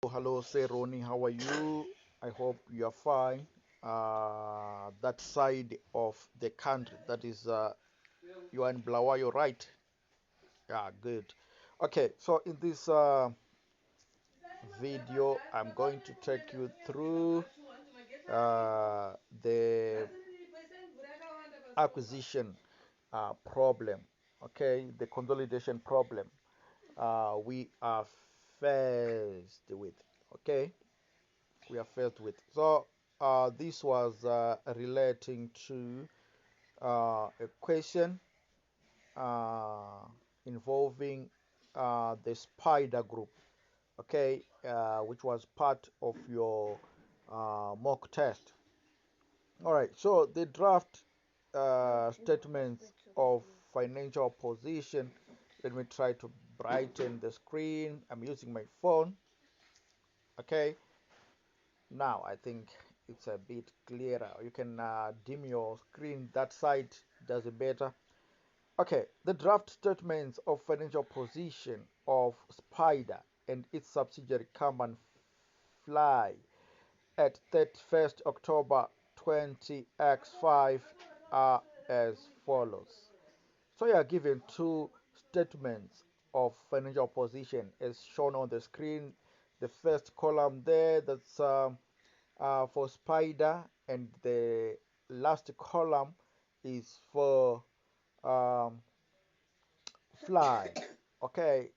Hello, say Ronnie, how are you? I hope you're fine. That side of the country, that is, you are in Blawayo, right? Yeah, good. Okay, so in this video, I'm going to take you through uh, the acquisition problem, okay, the consolidation problem we are faced with, okay, we are faced with. So this was relating to a question uh, involving the spider group, okay, which was part of your mock test. All right, so the draft statements of financial position. Let me try to brighten the screen. I'm using my phone. Okay, now I think it's a bit clearer. You can dim your screen. That side does it better. Okay, the draft statements of financial position of Spider and its subsidiary Come and Fly at 31st October 20x5 are as follows. So you are given two statements of financial position as shown on the screen. The first column there, that's for Spider, and the last column is for um, Fly. Okay,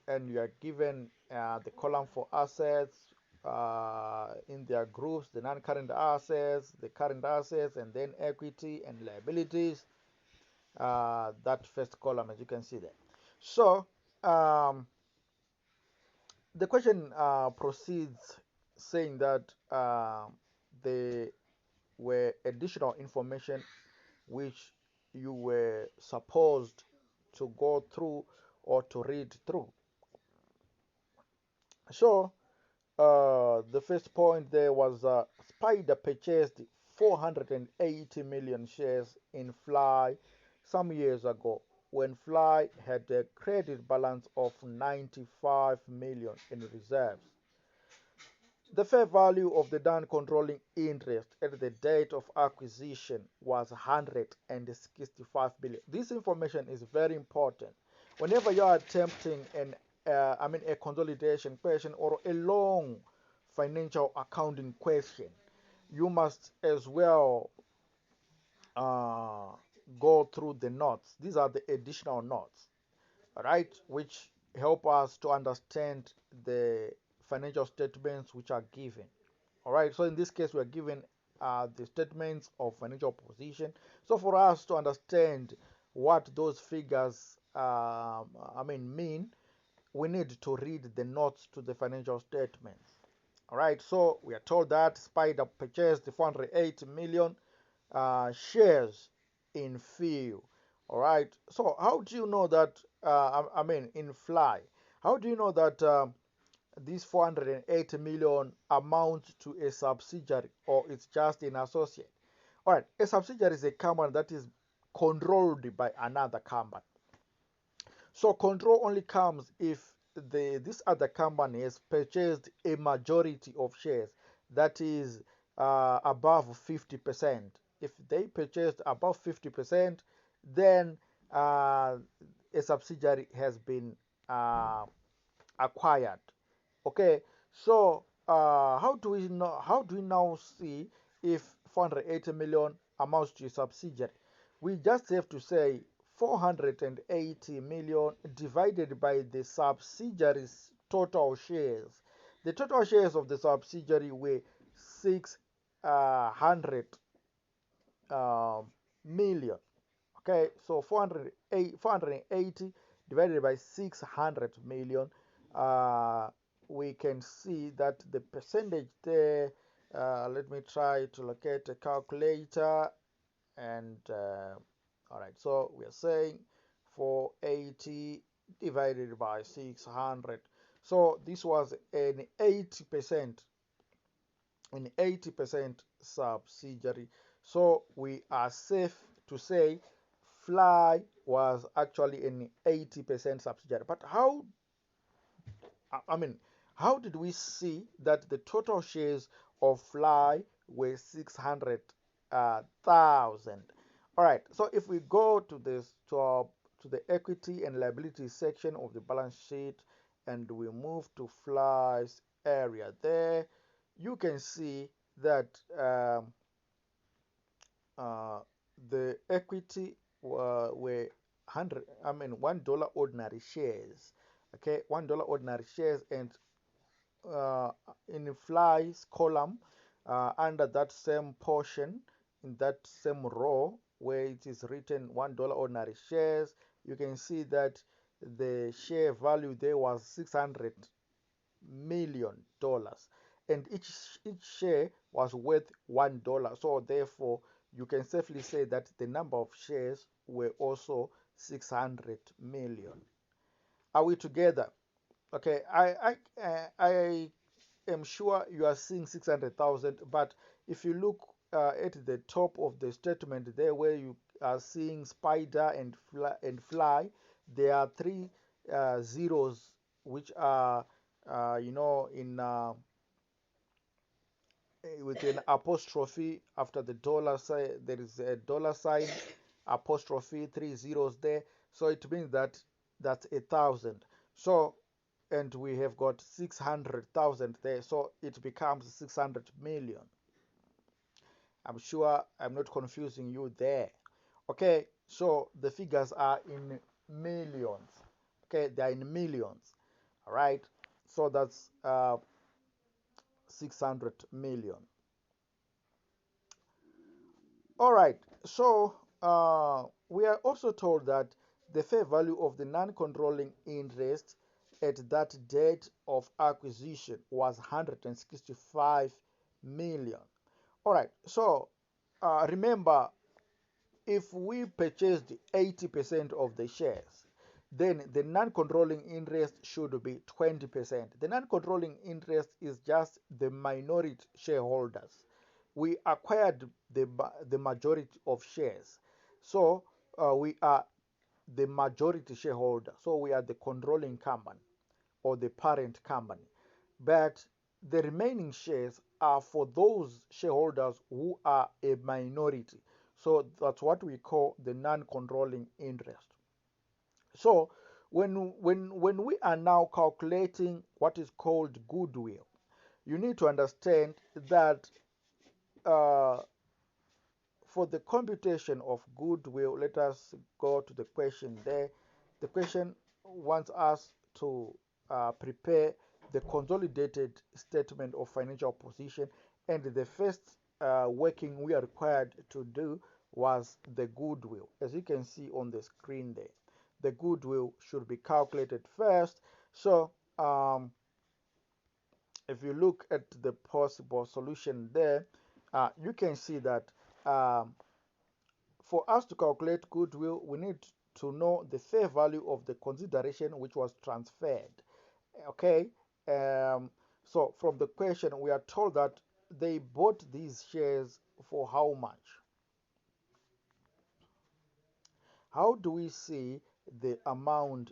and you are given the column for assets in their groups, the non-current assets, the current assets, and then equity and liabilities. That first column, as you can see there. So um, the question proceeds saying that there were additional information which you were supposed to go through or to read through. So the first point there was Spider purchased 480 million shares in Fly some years ago when Fly had a credit balance of 95 million in reserves. The fair value of the non-controlling interest at the date of acquisition was 165 billion. This information is very important. Whenever you are attempting a consolidation question or a long financial accounting question, you must as well uh, go through the notes. These are the additional notes, right, which help us to understand the financial statements which are given. All right, so in this case, we are given the statements of financial position. So for us to understand what those figures mean, we need to read the notes to the financial statements. All right, so we are told that Spider purchased 480 million shares in Few. All right, so how do you know that? In Fly, how do you know that this 480 million amounts to a subsidiary or it's just an associate? All right, a subsidiary is a company that is controlled by another company. So control only comes if this other company has purchased a majority of shares, that is above 50%. If they purchased above 50%, then a subsidiary has been acquired. Okay, so how do we know? How do we now see if 480 million amounts to a subsidiary? We just have to say 480 million divided by the subsidiary's total shares. The total shares of the subsidiary were 600 uh, million. Okay, so 480 divided by 600 million, uh, we can see that the percentage there, let me try to locate a calculator, and all right, so we are saying 480 divided by 600. So this was an 80%, an 80% subsidiary. So we are safe to say Fly was actually an 80% subsidiary. But how, I mean, How did we see that the total shares of Fly were 600,000? All right. So if we go to this to the equity and liability section of the balance sheet, and we move to Fly's area there, you can see that uh, the equity were 100. I mean, $1 ordinary shares. Okay, $1 ordinary shares, and uh, in Fly's column, under that same portion, in that same row where it is written $1 ordinary shares, you can see that the share value there was $600 million, and each share was worth $1. So therefore, you can safely say that the number of shares were also 600 million. Are we together? Okay, I am sure you are seeing 600,000, but if you look at the top of the statement there, where you are seeing spider and fly, there are three zeros, which are in with an apostrophe after the dollar sign. There is a dollar sign, apostrophe, three zeros there. So it means that that's 1,000. So, and we have got 600,000 there. So it becomes 600 million. I'm sure I'm not confusing you there. Okay, so the figures are in millions. Okay, they are in millions. All right, so that's 600 million. All right, so we are also told that the fair value of the non-controlling interest at that date of acquisition was 165 million. All right, so remember, if we purchased 80% of the shares, then the non-controlling interest should be 20%. The non-controlling interest is just the minority shareholders. We acquired the majority of shares. So we are the majority shareholder. So we are the controlling company or the parent company. But the remaining shares are for those shareholders who are a minority. So that's what we call the non-controlling interest. So when we are now calculating what is called goodwill, you need to understand that uh, for the computation of goodwill, let us go to the question there. The question wants us to prepare the consolidated statement of financial position, and the first working we are required to do was the goodwill. As you can see on the screen there, the goodwill should be calculated first. So if you look at the possible solution there, you can see that um, for us to calculate goodwill, we need to know the fair value of the consideration which was transferred. Okay, um, so from the question, we are told that they bought these shares for how much? How do we see the amount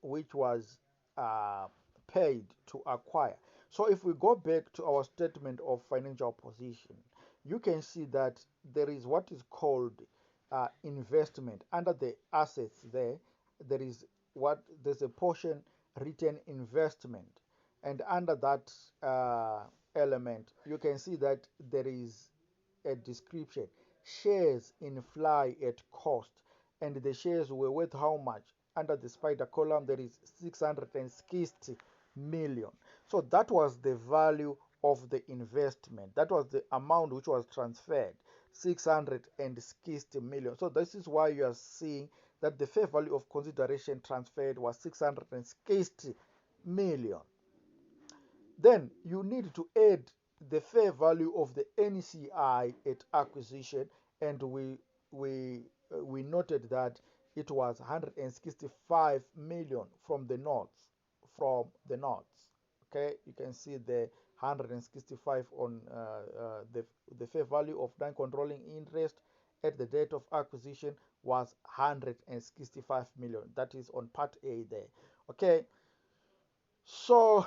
which was uh, paid to acquire? So if we go back to our statement of financial position, you can see that there is what is called investment under the assets there. There's a portion written investment, and under that element, you can see that there is a description: shares in Fly at cost, and the shares were worth how much? Under the spider column, there is 660 million. So that was the value of the investment. That was the amount which was transferred, 660 million. So this is why you are seeing that the fair value of consideration transferred was 660 million. Then you need to add the fair value of the NCI at acquisition, and we noted that it was 165 million from the notes. From the notes, okay, you can see the 165 on the fair value of non-controlling interest at the date of acquisition was 165 million. That is on part A there. Okay, So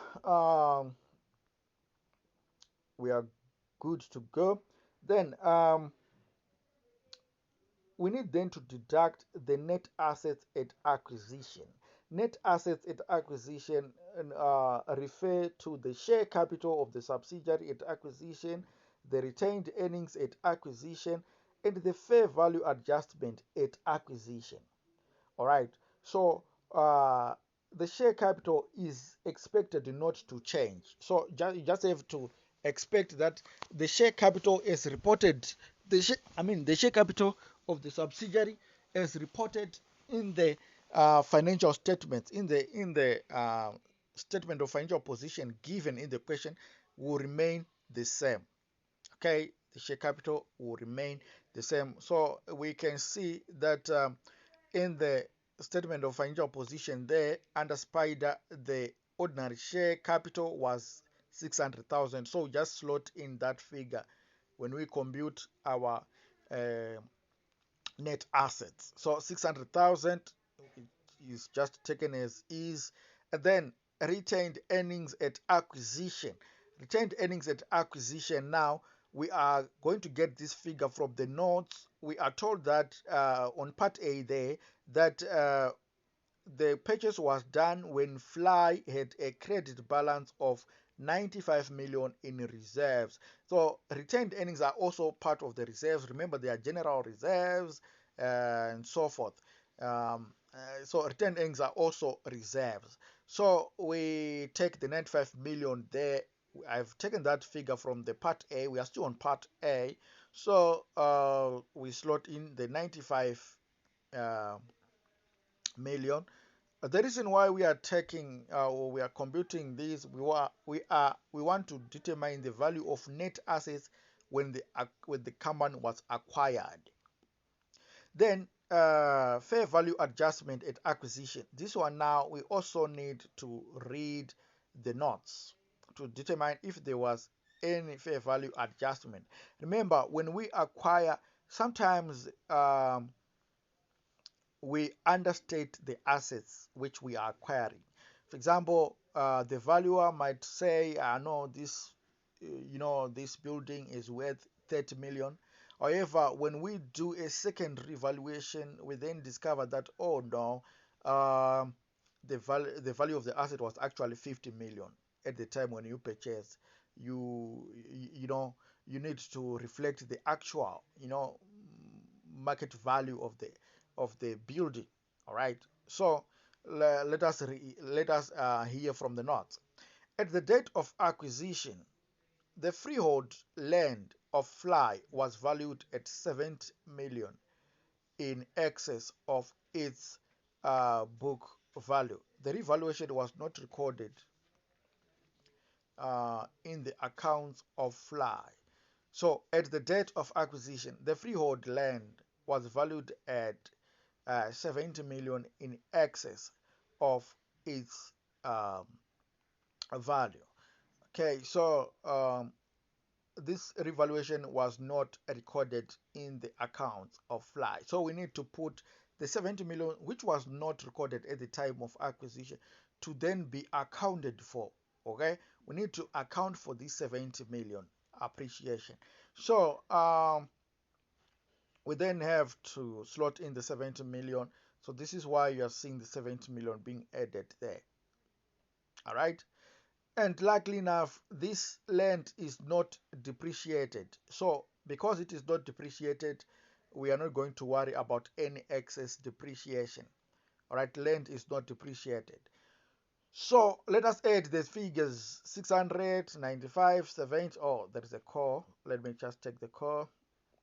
we are good to go. Then we need then to deduct the net assets at acquisition. Net assets at acquisition refer to the share capital of the subsidiary at acquisition, the retained earnings at acquisition, and the fair value adjustment at acquisition. All right. So uh, the share capital is expected not to change. So you just have to expect that the share capital is reported. The share capital of the subsidiary is reported in the financial statements, in the statement of financial position given in the question, will remain the same. Okay, the share capital will remain the same. So we can see that in the statement of financial position there under Spider, the ordinary share capital was 600,000. So just slot in that figure when we compute our uh, net assets. So 600,000 is just taken as is. And then retained earnings at acquisition. Retained earnings at acquisition. Now we are going to get this figure from the notes. We are told that on part A there that the purchase was done when Fly had a credit balance of 95 million in reserves. So retained earnings are also part of the reserves. Remember, they are general reserves and so forth. So retained earnings are also reserves. So we take the 95 million there. I've taken that figure from the part A. We are still on part A. So we slot in the 95 uh, million. The reason why we are taking or we are computing this, we want to determine the value of net assets when the company was acquired. Then fair value adjustment at acquisition. This one now we also need to read the notes to determine if there was any fair value adjustment. Remember, when we acquire, sometimes we understate the assets which we are acquiring. For example, the valuer might say, no, this building is worth 30 million. However, when we do a second revaluation, we then discover that, oh no, the value of the asset was actually 50 million at the time when you purchased. You need to reflect the actual, market value of the building. All right. So let us hear from the notes. At the date of acquisition, the freehold land of Fly was valued at 70 million, in excess of its book value. The revaluation was not recorded in the accounts of Fly. So, at the date of acquisition, the freehold land was valued at 70 million, in excess of its um, value. Okay, so this revaluation was not recorded in the accounts of Fly. So we need to put the 70 million, which was not recorded at the time of acquisition, to then be accounted for. Okay, we need to account for this 70 million appreciation. So we then have to slot in the 70 million. So this is why you are seeing the 70 million being added there. All right. And likely enough, this land is not depreciated. So because it is not depreciated, we are not going to worry about any excess depreciation. All right. Land is not depreciated. So let us add the figures: 695, 70. Oh, there is a call. Let me just take the call.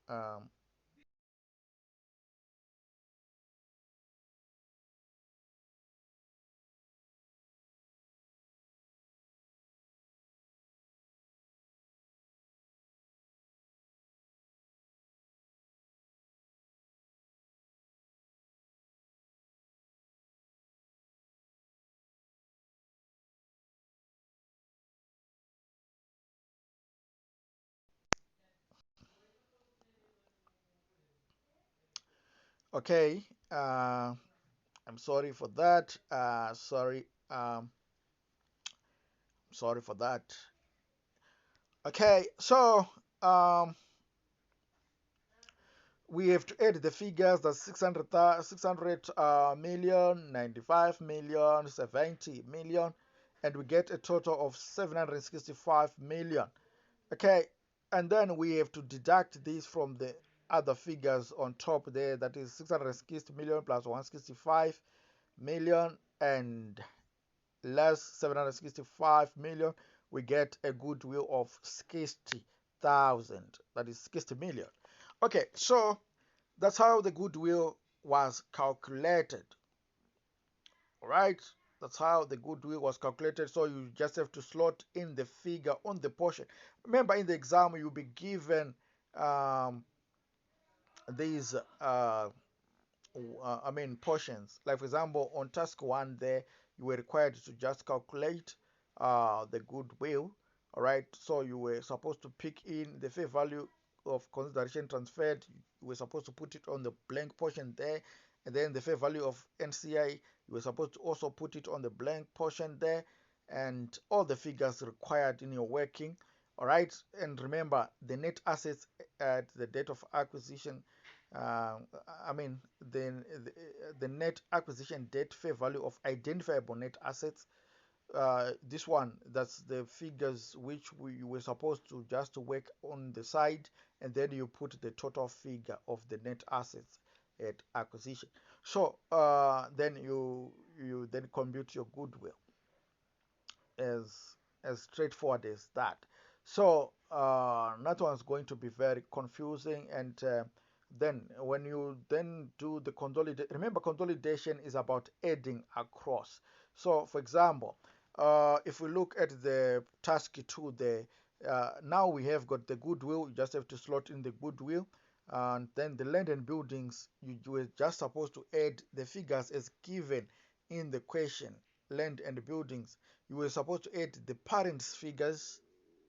Um, okay. I'm sorry for that. Sorry. Sorry for that. Okay, so um, we have to add the figures, that's 600 million, 95 million, 70 million, and we get a total of 765 million. Okay, and then we have to deduct this from the other figures on top there, that is 660 million plus 165 million and less 765 million, we get a goodwill of 60,000, that is 60 million. Okay, so that's how the goodwill was calculated. All right, that's how the goodwill was calculated. So you just have to slot in the figure on the portion. Remember, in the exam, you'll be given um, these portions. Like for example, on task one there, you were required to just calculate the goodwill. All right, so you were supposed to pick in the fair value of consideration transferred. You were supposed to put it on the blank portion there, and then the fair value of NCI, you were supposed to also put it on the blank portion there, and all the figures required in your working. All right, and remember the net assets at the date of acquisition, uh, I mean, the net acquisition date fair value of identifiable net assets. This one, that's the figures which we were supposed to just work on the side, and then you put the total figure of the net assets at acquisition. So then you then compute your goodwill as straightforward as that. So that one's going to be very confusing, and then when you then do the consolidation, remember consolidation is about adding across. So for example, if we look at the task 2 there, now we have got the goodwill. You just have to slot in the goodwill, and then the land and buildings, you were just supposed to add the figures as given in the question. Land and buildings, you were supposed to add the parent's figures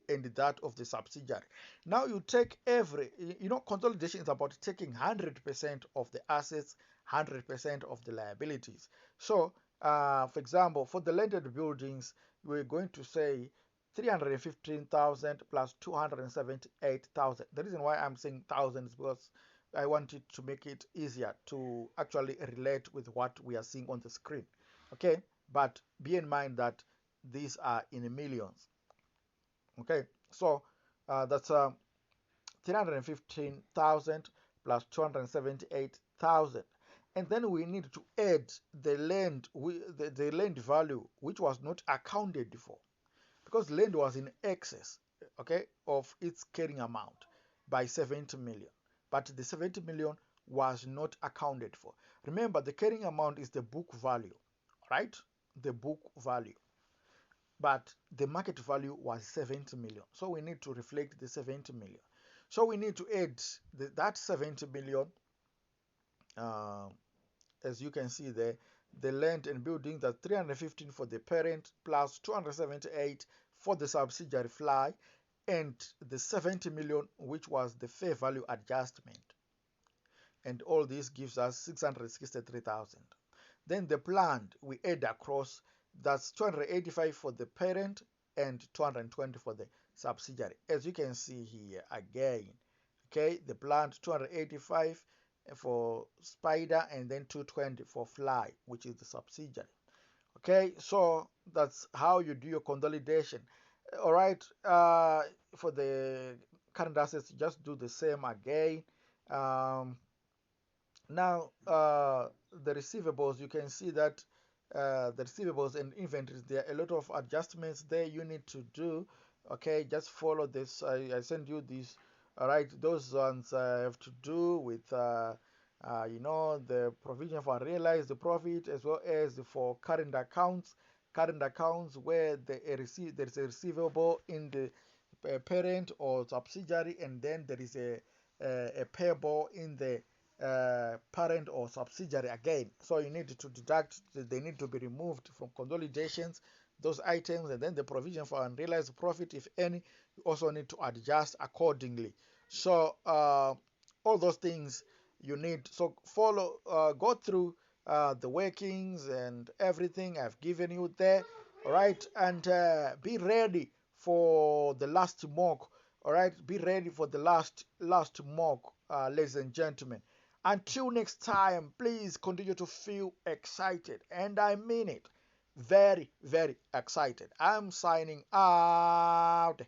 and that of the subsidiary. Now you take consolidation is about taking 100% of the assets, 100% of the liabilities. So, for example, for the land and buildings, we're going to say 315,000 plus 278,000. The reason why I'm saying thousands is because I wanted to make it easier to actually relate with what we are seeing on the screen. Okay, but bear in mind that these are in millions. Okay, so that's 315,000 plus 278,000, and then we need to add the land, the land value which was not accounted for, because land was in excess, okay, of its carrying amount by 70 million, but the 70 million was not accounted for. Remember, the carrying amount is the book value, right? The book value, but the market value was 70 million. So we need to reflect the 70 million. So we need to add that 70 million, uh, as you can see there, the land and building, that's 315 for the parent plus 278 for the subsidiary fly, and the 70 million, which was the fair value adjustment. And all this gives us 663,000. Then the plant we add across, that's 285 for the parent and 220 for the subsidiary. As you can see here again, okay, the plant 285 for spider and then 220 for fly, which is the subsidiary. Okay, so that's how you do your consolidation. All right, for the current assets, just do the same again. Um, Now, the receivables, you can see that the receivables and inventories, there are a lot of adjustments there you need to do. Okay, just follow this. I send you these. All right, those ones have to do with, the provision for realized profit as well as for current accounts. Current accounts where there's a receivable in the parent or subsidiary, and then there is a payable in the parent or subsidiary again. So you need to deduct, they need to be removed from consolidations, those items, and then the provision for unrealized profit, if any, you also need to adjust accordingly. So all those things you need. So go through the workings and everything I've given you there. All right, and be ready for the last mock. All right, be ready for the last mock, ladies and gentlemen. Until next time, please continue to feel excited, and I mean it, very excited. I'm signing out.